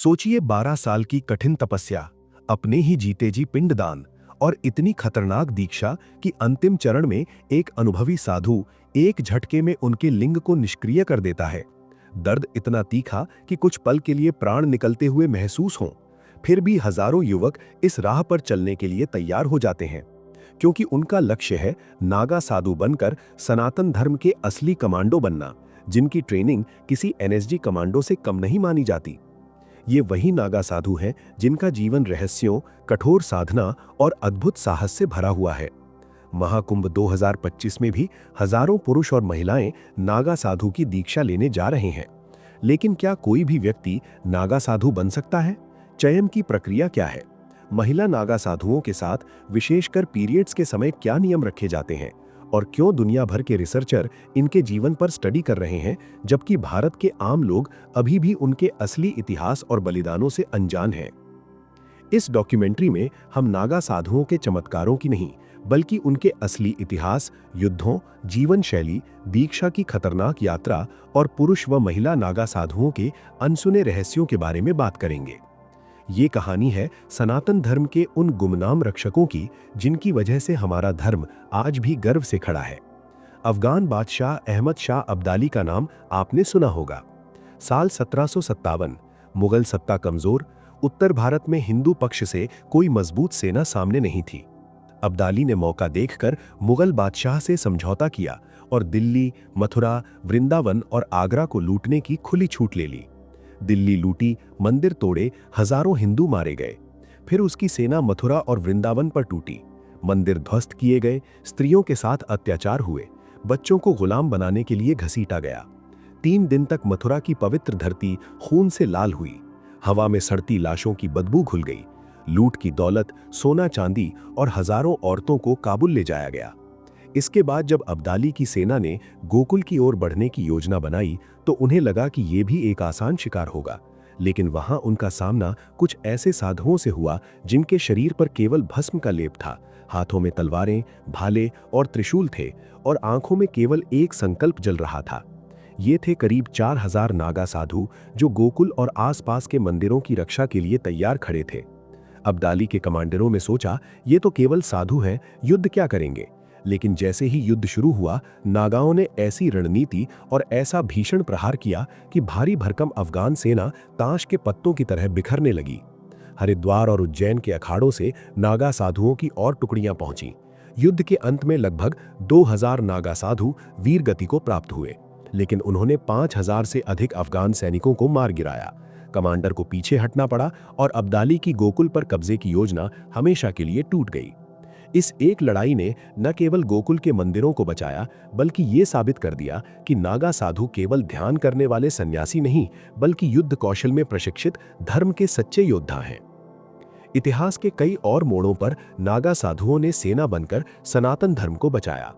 सोचिए 12 साल की कठिन तपस्या, अपने ही जीते जी पिंडदान और इतनी खतरनाक दीक्षा कि अंतिम चरण में एक अनुभवी साधु एक झटके में उनके लिंग को निष्क्रिय कर देता है। दर्द इतना तीखा कि कुछ पल के लिए प्राण निकलते हुए महसूस हों। फिर भी हजारों युवक इस राह पर चलने के लिए तैयार हो जाते हैं, क्योंकि उनका लक्ष्य है नागा साधु बनकर सनातन धर्म के असली कमांडो बनना, जिनकी ट्रेनिंग किसी एनएसजी कमांडो से कम नहीं मानी जाती। ये वही नागा साधु हैं जिनका जीवन रहस्यों, कठोर साधना और अद्भुत साहस से भरा हुआ है। महाकुंभ 2025 में भी हजारों पुरुष और महिलाएं नागा साधु की दीक्षा लेने जा रहे हैं। लेकिन क्या कोई भी व्यक्ति नागा साधु बन सकता है? चयन की प्रक्रिया क्या है? महिला नागा साधुओं के साथ विशेषकर पीरियड्स के समय क्या नियम रखे जाते हैं? और क्यों दुनिया भर के रिसर्चर इनके जीवन पर स्टडी कर रहे हैं, जबकि भारत के आम लोग अभी भी उनके असली इतिहास और बलिदानों से अनजान हैं? इस डॉक्यूमेंट्री में हम नागा साधुओं के चमत्कारों की नहीं, बल्कि उनके असली इतिहास, युद्धों, जीवन शैली, दीक्षा की खतरनाक यात्रा और पुरुष व महिला नागा साधुओं के अनसुने रहस्यों के बारे में बात करेंगे। ये कहानी है सनातन धर्म के उन गुमनाम रक्षकों की, जिनकी वजह से हमारा धर्म आज भी गर्व से खड़ा है। अफगान बादशाह अहमद शाह अब्दाली का नाम आपने सुना होगा। साल 1757, मुगल सत्ता कमजोर, उत्तर भारत में हिंदू पक्ष से कोई मजबूत सेना सामने नहीं थी। अब्दाली ने मौका देखकर मुगल बादशाह से समझौता किया और दिल्ली, मथुरा, वृंदावन और आगरा को लूटने की खुली छूट ले ली। दिल्ली लूटी, मंदिर तोड़े, हजारों हिंदू मारे गए। फिर उसकी सेना मथुरा और वृंदावन पर टूटी, मंदिर ध्वस्त किए गए, स्त्रियों के साथ अत्याचार हुए, बच्चों को गुलाम बनाने के लिए घसीटा गया। 3 दिन तक मथुरा की पवित्र धरती खून से लाल हुई, हवा में सड़ती लाशों की बदबू घुल गई। लूट की दौलत, सोना चांदी और हजारों औरतों को काबुल ले जाया गया। इसके बाद जब अब्दाली की सेना ने गोकुल की ओर बढ़ने की योजना बनाई, तो उन्हें लगा कि यह भी एक आसान शिकार होगा। लेकिन वहां उनका सामना कुछ ऐसे साधुओं से हुआ जिनके शरीर पर केवल भस्म का लेप था, हाथों में तलवारें, भाले और त्रिशूल थे और आंखों में केवल एक संकल्प जल रहा था। ये थे करीब 4000 नागा साधु जो गोकुल और आसपास के मंदिरों की रक्षा के लिए तैयार खड़े थे। अब्दाली के कमांडरों ने सोचा, ये तो केवल साधु हैं, युद्ध क्या करेंगे? लेकिन जैसे ही युद्ध शुरू हुआ, नागाओं ने ऐसी रणनीति और ऐसा भीषण प्रहार किया कि भारी भरकम अफगान सेना ताश के पत्तों की तरह बिखरने लगी। हरिद्वार और उज्जैन के अखाड़ों से नागा साधुओं की और टुकड़ियां पहुंची। युद्ध के अंत में लगभग 2000 नागा साधु वीर गति को प्राप्त हुए, लेकिन उन्होंने 5000 से अधिक अफगान सैनिकों को मार गिराया। कमांडर को पीछे हटना पड़ा और अब्दाली की गोकुल पर कब्जे की योजना हमेशा के लिए टूट गई। इस एक लड़ाई ने न केवल गोकुल के मंदिरों को बचाया, बल्कि ये साबित कर दिया कि नागा साधु केवल ध्यान करने वाले सन्यासी नहीं, बल्कि युद्ध कौशल में प्रशिक्षित धर्म के सच्चे योद्धा हैं। इतिहास के कई और मोड़ों पर नागा साधुओं ने सेना बनकर सनातन धर्म को बचाया।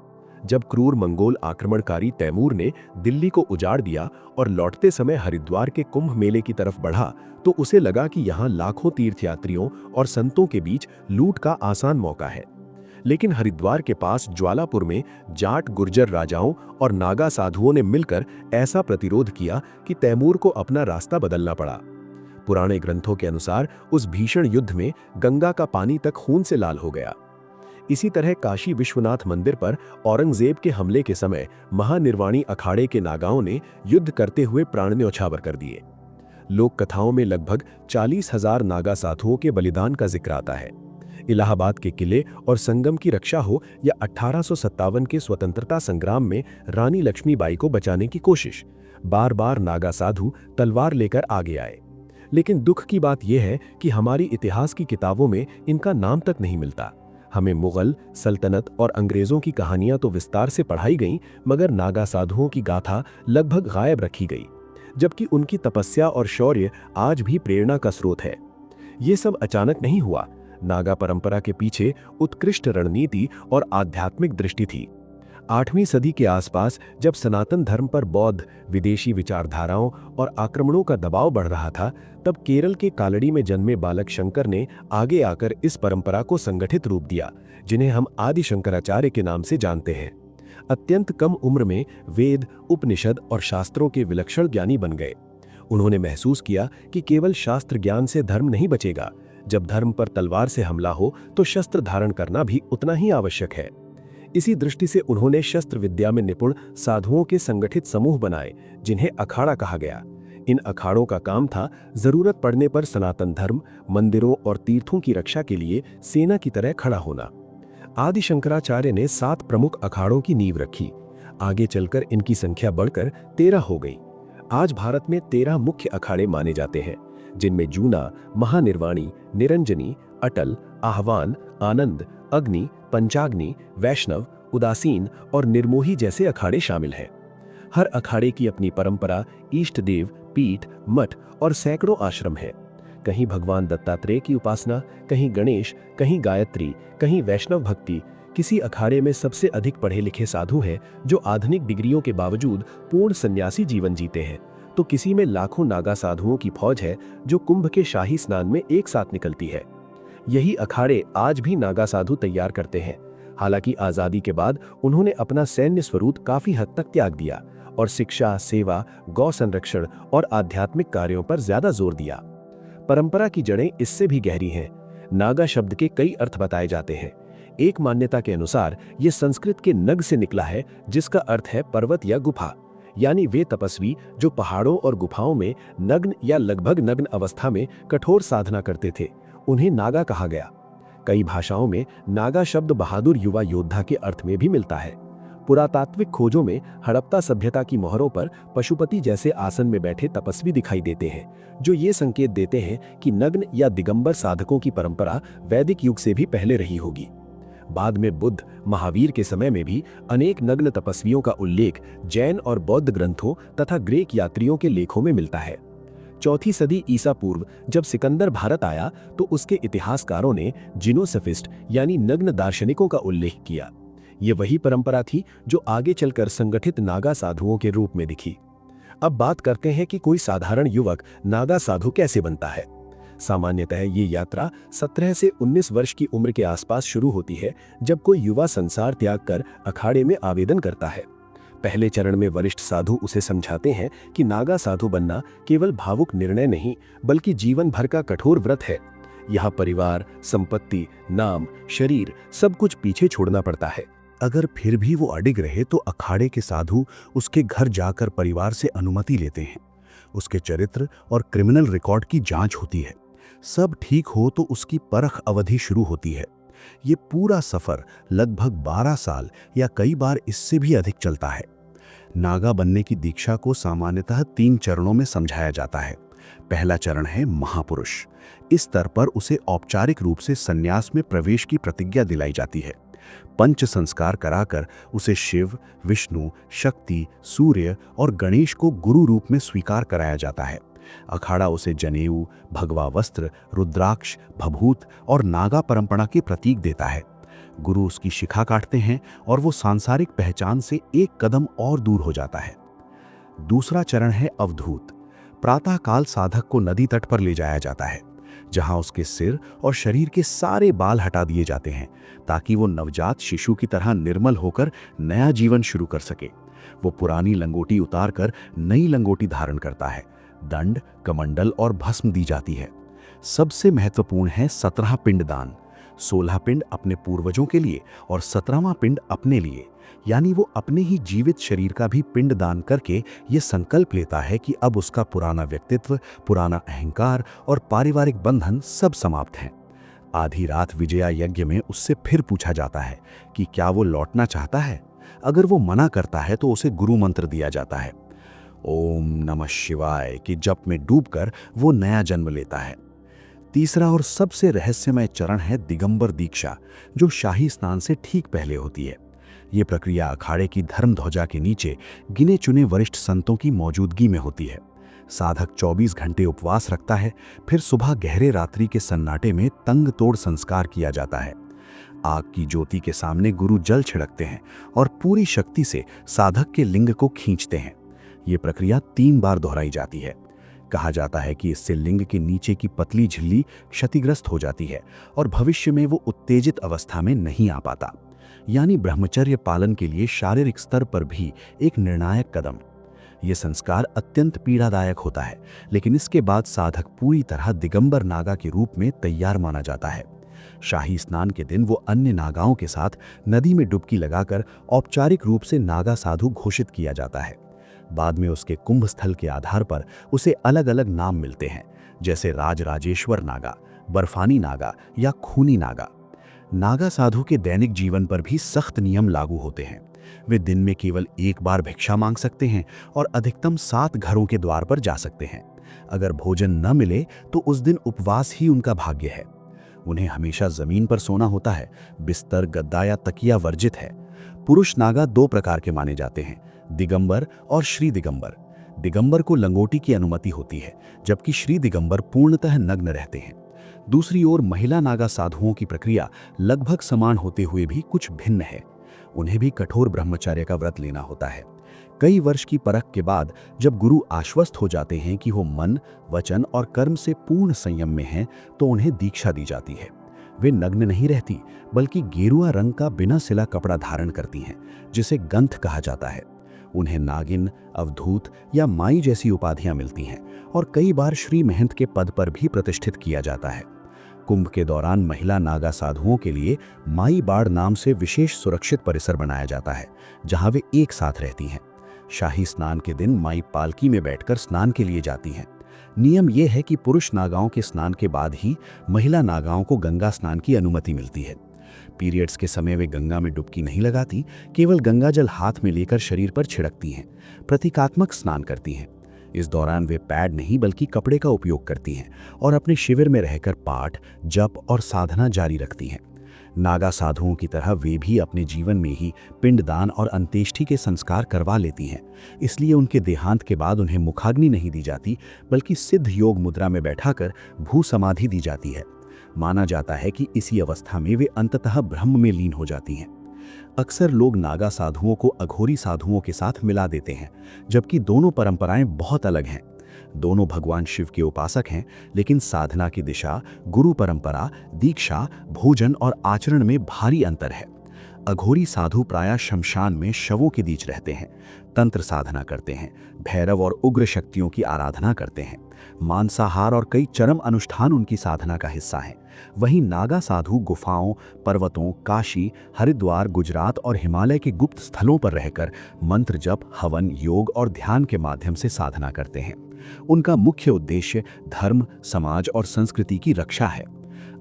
जब क्रूर मंगोल आक्रमणकारी तैमूर ने दिल्ली को उजाड़ दिया और लौटते समय हरिद्वार के कुंभ मेले की तरफ बढ़ा, तो उसे लगा कि यहाँ लाखों तीर्थयात्रियों और संतों के बीच लूट का आसान मौका है। लेकिन हरिद्वार के पास ज्वालापुर में जाट गुर्जर राजाओं और नागा साधुओं ने मिलकर ऐसा प्रतिरोध किया कि तैमूर को अपना रास्ता बदलना पड़ा। पुराने ग्रंथों के अनुसार उस भीषण युद्ध में गंगा का पानी तक खून से लाल हो गया। इसी तरह काशी विश्वनाथ मंदिर पर औरंगजेब के हमले के समय महानिर्वाणी अखाड़े के नागाओं ने युद्ध करते हुए प्राण न्यौछावर कर दिए। लोक कथाओं में लगभग 40,000 नागा साधुओं के बलिदान का जिक्र आता है। इलाहाबाद के किले और संगम की रक्षा हो या 1857 के स्वतंत्रता संग्राम में रानी लक्ष्मीबाई को बचाने की कोशिश, बार बार नागा साधु तलवार लेकर आगे आए। लेकिन दुख की बात यह है कि हमारी इतिहास की किताबों में इनका नाम तक नहीं मिलता। हमें मुगल, सल्तनत और अंग्रेजों की कहानियां तो विस्तार से पढ़ाई गईं, मगर नागा साधुओं की गाथा लगभग गायब रखी गई, जबकि उनकी तपस्या और शौर्य आज भी प्रेरणा का स्रोत है। ये सब अचानक नहीं हुआ। नागा परंपरा के पीछे उत्कृष्ट रणनीति और आध्यात्मिक दृष्टि थी। 8वीं सदी के आसपास जब सनातन धर्म पर बौद्ध, विदेशी विचारधाराओं और आक्रमणों का दबाव बढ़ रहा था, तब केरल के कालड़ी में जन्मे बालक शंकर ने आगे आकर इस परंपरा को संगठित रूप दिया, जिन्हें हम आदि शंकराचार्य के नाम से जानते हैं। अत्यंत कम उम्र में वेद, उपनिषद और शास्त्रों के विलक्षण ज्ञानी बन गए। उन्होंने महसूस किया कि केवल शास्त्र ज्ञान से धर्म नहीं बचेगा। जब धर्म पर तलवार से हमला हो तो शस्त्र धारण करना भी उतना ही आवश्यक है। इसी दृष्टि से उन्होंने शस्त्र विद्या में निपुण साधुओं के संगठित समूह बनाए, जिन्हें अखाड़ा कहा गया। इन अखाड़ों का काम था जरूरत पड़ने पर सनातन धर्म, मंदिरों और तीर्थों की रक्षा के लिए सेना की तरह खड़ा होना। आदि शंकराचार्य ने 7 प्रमुख अखाड़ों की नींव रखी। आगे चलकर इनकी संख्या बढ़कर 13 हो गई। आज भारत में 13 मुख्य अखाड़े माने जाते हैं, जिनमें जूना, महानिर्वाणी, निरंजनी, अटल, आह्वान, आनंद, अग्नि, पंचाग्नि, वैष्णव, उदासीन और निर्मोही जैसे अखाड़े शामिल हैं। हर अखाड़े की अपनी परंपरा, इष्ट देव, पीठ, मठ और सैकड़ों आश्रम हैं। कहीं भगवान दत्तात्रेय की उपासना, कहीं गणेश, कहीं गायत्री, कहीं वैष्णव भक्ति। किसी अखाड़े में सबसे अधिक पढ़े लिखे साधु हैं जो आधुनिक डिग्रियों के बावजूद पूर्ण सन्यासी जीवन जीते हैं, तो किसी में लाखों नागा साधुओं की फौज है जो कुंभ के शाही स्नान में एक साथ निकलती है। यही अखाड़े आज भी नागा साधु तैयार करते हैं। हालांकि आजादी के बाद उन्होंने अपना सैन्य स्वरूप काफी हद तक त्याग दिया और शिक्षा, सेवा, गौ संरक्षण और आध्यात्मिक कार्यों पर ज्यादा जोर दिया। परंपरा की जड़ें इससे भी गहरी हैं। नागा शब्द के कई अर्थ बताए जाते हैं। एक मान्यता के अनुसार ये संस्कृत के नग से निकला है, जिसका अर्थ है पर्वत या गुफा। यानी वे तपस्वी जो पहाड़ों और गुफाओं में नग्न या लगभग नग्न अवस्था में कठोर साधना करते थे, उन्हें नागा कहा गया। कई भाषाओं में नागा शब्द बहादुर युवा योद्धा के अर्थ में भी मिलता है। पुरातात्विक खोजों में हड़प्पा सभ्यता की मोहरों पर पशुपति जैसे आसन में बैठे तपस्वी दिखाई देते हैं, जो ये संकेत देते हैं कि नग्न या दिगंबर साधकों की परंपरा वैदिक युग से भी पहले रही होगी। बाद में बुद्ध, महावीर के समय में भी अनेक नग्न तपस्वियों का उल्लेख जैन और बौद्ध ग्रंथों तथा ग्रीक यात्रियों के लेखों में मिलता है। 4वीं सदी ईसा पूर्व जब सिकंदर भारत आया तो उसके इतिहासकारों ने जिनोसफिस्ट यानी नग्न दार्शनिकों का उल्लेख किया। ये वही परंपरा थी जो आगे चलकर संगठित नागा साधुओं के रूप में दिखी। अब बात करते हैं कि कोई साधारण युवक नागा साधु कैसे बनता है। सामान्यतः ये यात्रा 17 से 19 वर्ष की उम्र के आसपास शुरू होती है, जब कोई युवा संसार त्याग कर अखाड़े में आवेदन करता है। पहले चरण में वरिष्ठ साधु उसे समझाते हैं कि नागा साधु बनना केवल भावुक निर्णय नहीं, बल्कि जीवन भर का कठोर व्रत है। यहाँ परिवार, संपत्ति, नाम, शरीर सब कुछ पीछे छोड़ना पड़ता है। अगर फिर भी वो अडिग रहे तो अखाड़े के साधु उसके घर जाकर परिवार से अनुमति लेते हैं। उसके चरित्र और क्रिमिनल रिकॉर्ड की जांच होती है। सब ठीक हो तो उसकी परख अवधि शुरू होती है। ये पूरा सफर लगभग 12 साल या कई बार इससे भी अधिक चलता है। नागा बनने की दीक्षा को सामान्यतः 3 चरणों में समझाया जाता है। पहला चरण है महापुरुष। इस स्तर पर उसे औपचारिक रूप से संन्यास में प्रवेश की प्रतिज्ञा दिलाई जाती है। पंच संस्कार कराकर उसे शिव, विष्णु, शक्ति, सूर्य और गणेश को गुरु रूप में स्वीकार कराया जाता है। अखाड़ा उसे जनेऊ, भगवा वस्त्र, रुद्राक्ष, भभूत और नागा परंपरा के प्रतीक देता है। गुरु उसकी शिखा काटते हैं और वो सांसारिक पहचान से एक कदम और दूर हो जाता है। दूसरा चरण है अवधूत। प्रातःकाल साधक को नदी तट पर ले जाया जाता है, जहां उसके सिर और शरीर के सारे बाल हटा दिए जाते हैं, ताकि वो नवजात शिशु की तरह निर्मल होकर नया जीवन शुरू कर सके। वो पुरानी लंगोटी उतारकर नई लंगोटी धारण करता है। दंड, कमंडल और भस्म दी जाती है। सबसे महत्वपूर्ण है 17 पिंडदान। 16 पिंड अपने पूर्वजों के लिए और 17वां पिंड अपने लिए, यानी वो अपने ही जीवित शरीर का भी पिंड दान करके ये संकल्प लेता है कि अब उसका पुराना व्यक्तित्व, पुराना अहंकार और पारिवारिक बंधन सब समाप्त हैं। आधी रात विजया यज्ञ में उससे फिर पूछा जाता है कि क्या वो लौटना चाहता है। अगर वो मना करता है तो उसे गुरु मंत्र दिया जाता है, ओम नमः शिवाय, कि जप में डूबकर वो नया जन्म लेता है। तीसरा और सबसे रहस्यमय चरण है दिगंबर दीक्षा, जो शाही स्नान से ठीक पहले होती है। ये प्रक्रिया अखाड़े की धर्म ध्वजा के नीचे गिने चुने वरिष्ठ संतों की मौजूदगी में होती है। साधक 24 घंटे उपवास रखता है, फिर सुबह गहरे रात्रि के सन्नाटे में तंग तोड़ संस्कार किया जाता है। आग की ज्योति के सामने गुरु जल छिड़कते हैं और पूरी शक्ति से साधक के लिंग को खींचते हैं। ये प्रक्रिया 3 बार दोहराई जाती है। कहा जाता है कि इससे लिंग के नीचे की पतली झिल्ली क्षतिग्रस्त हो जाती है और भविष्य में वो उत्तेजित अवस्था में नहीं आ पाता, यानी ब्रह्मचर्य पालन के लिए शारीरिक स्तर पर भी एक निर्णायक कदम। ये संस्कार अत्यंत पीड़ादायक होता है, लेकिन इसके बाद साधक पूरी तरह दिगंबर नागा के रूप में तैयार माना जाता है। शाही स्नान के दिन वो अन्य नागाओं के साथ नदी में डुबकी लगाकर औपचारिक रूप से नागा साधु घोषित किया जाता है। बाद में उसके कुंभ स्थल के आधार पर उसे अलग अलग नाम मिलते हैं, जैसे राजराजेश्वर नागा, बर्फानी नागा या खूनी नागा। नागा साधु के दैनिक जीवन पर भी सख्त नियम लागू होते हैं। वे दिन में केवल एक बार भिक्षा मांग सकते हैं और अधिकतम 7 घरों के द्वार पर जा सकते हैं। अगर भोजन न मिले तो उस दिन उपवास ही उनका भाग्य है। उन्हें हमेशा जमीन पर सोना होता है, बिस्तर, गद्दा या तकिया वर्जित है। पुरुष नागा 2 प्रकार के माने जाते हैं, दिगंबर और श्री दिगंबर। दिगंबर को लंगोटी की अनुमति होती है, जबकि श्री दिगंबर पूर्णतः नग्न रहते हैं। दूसरी ओर महिला नागा साधुओं की प्रक्रिया लगभग समान होते हुए भी कुछ भिन्न है। उन्हें भी कठोर ब्रह्मचर्य का व्रत लेना होता है। कई वर्ष की परख के बाद जब गुरु आश्वस्त हो जाते हैं कि वो मन, वचन और कर्म से पूर्ण संयम में हैं, तो उन्हें दीक्षा दी जाती है। वे नग्न नहीं रहती, बल्कि गेरुआ रंग का बिना सिला कपड़ा धारण करती हैं, जिसे गंथ कहा जाता है। उन्हें नागिन, अवधूत या माई जैसी उपाधियां मिलती हैं और कई बार श्री महंत के पद पर भी प्रतिष्ठित किया जाता है। कुंभ के दौरान महिला नागा साधुओं के लिए माई बाड़ नाम से विशेष सुरक्षित परिसर बनाया जाता है, जहां वे एक साथ रहती हैं। शाही स्नान के दिन माई पालकी में बैठकर स्नान के लिए जाती हैं। नियम यह है कि पुरुष नागाओं के स्नान के बाद ही महिला नागाओं को गंगा स्नान की अनुमति मिलती है। पीरियड्स के समय वे गंगा में डुबकी नहीं लगाती, केवल गंगा जल हाथ में लेकर शरीर पर छिड़कती हैं, प्रतीकात्मक स्नान करती हैं। इस दौरान वे पैड नहीं बल्कि कपड़े का उपयोग करती हैं और अपने शिविर में रहकर पाठ, जप और साधना जारी रखती हैं। नागा साधुओं की तरह वे भी अपने जीवन में ही पिंडदान और अंत्येष्टि के संस्कार करवा लेती हैं। इसलिए उनके देहांत के बाद उन्हें मुखाग्नि नहीं दी जाती, बल्कि सिद्ध योग मुद्रा में बैठाकर भू समाधि दी जाती है। माना जाता है कि इसी अवस्था में वे अंततः ब्रह्म में लीन हो जाती हैं। अक्सर लोग नागा साधुओं को अघोरी साधुओं के साथ मिला देते हैं, जबकि दोनों परंपराएं बहुत अलग हैं। दोनों भगवान शिव के उपासक हैं, लेकिन साधना की दिशा, गुरु परंपरा, दीक्षा, भोजन और आचरण में भारी अंतर है। अघोरी साधु प्रायः शमशान में शवों के बीच रहते हैं, तंत्र साधना करते हैं, भैरव और उग्र शक्तियों की आराधना करते हैं। मांसाहार और कई चरम अनुष्ठान उनकी साधना का हिस्सा हैं। वहीं नागा साधु गुफाओं, पर्वतों, काशी, हरिद्वार, गुजरात और हिमालय के गुप्त स्थलों पर रहकर मंत्र जप, हवन, योग और ध्यान के माध्यम से साधना करते हैं। उनका मुख्य उद्देश्य धर्म, समाज और संस्कृति की रक्षा है।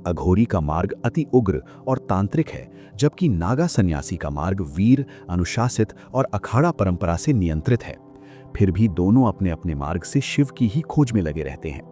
अघोरी का मार्ग अति उग्र और तांत्रिक है, जबकि नागा सन्यासी का मार्ग वीर, अनुशासित और अखाड़ा परंपरा से नियंत्रित है। फिर भी दोनों अपने अपने मार्ग से शिव की ही खोज में लगे रहते हैं।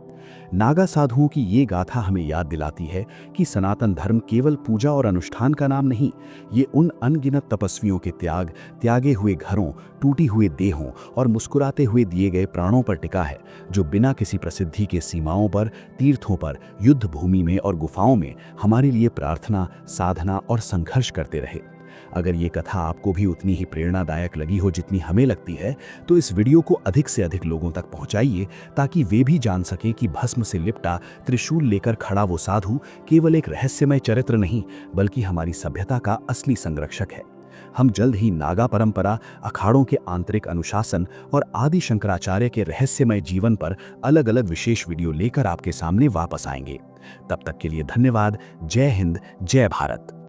नागा साधुओं की ये गाथा हमें याद दिलाती है कि सनातन धर्म केवल पूजा और अनुष्ठान का नाम नहीं, ये उन अनगिनत तपस्वियों के त्याग, त्यागे हुए घरों, टूटी हुए देहों और मुस्कुराते हुए दिए गए प्राणों पर टिका है, जो बिना किसी प्रसिद्धि के सीमाओं पर, तीर्थों पर, युद्ध भूमि में और गुफाओं में हमारे लिए प्रार्थना, साधना और संघर्ष करते रहे। अगर ये कथा आपको भी उतनी ही प्रेरणादायक लगी हो जितनी हमें लगती है, तो इस वीडियो को अधिक से अधिक लोगों तक पहुंचाइए, ताकि वे भी जान सकें कि भस्म से लिपटा, त्रिशूल लेकर खड़ा वो साधु केवल एक रहस्यमय चरित्र नहीं, बल्कि हमारी सभ्यता का असली संरक्षक है। हम जल्द ही नागा परंपरा, अखाड़ों के आंतरिक अनुशासन और आदि शंकराचार्य के रहस्यमय जीवन पर अलग अलग विशेष वीडियो लेकर आपके सामने वापस आएंगे। तब तक के लिए धन्यवाद। जय हिंद, जय भारत।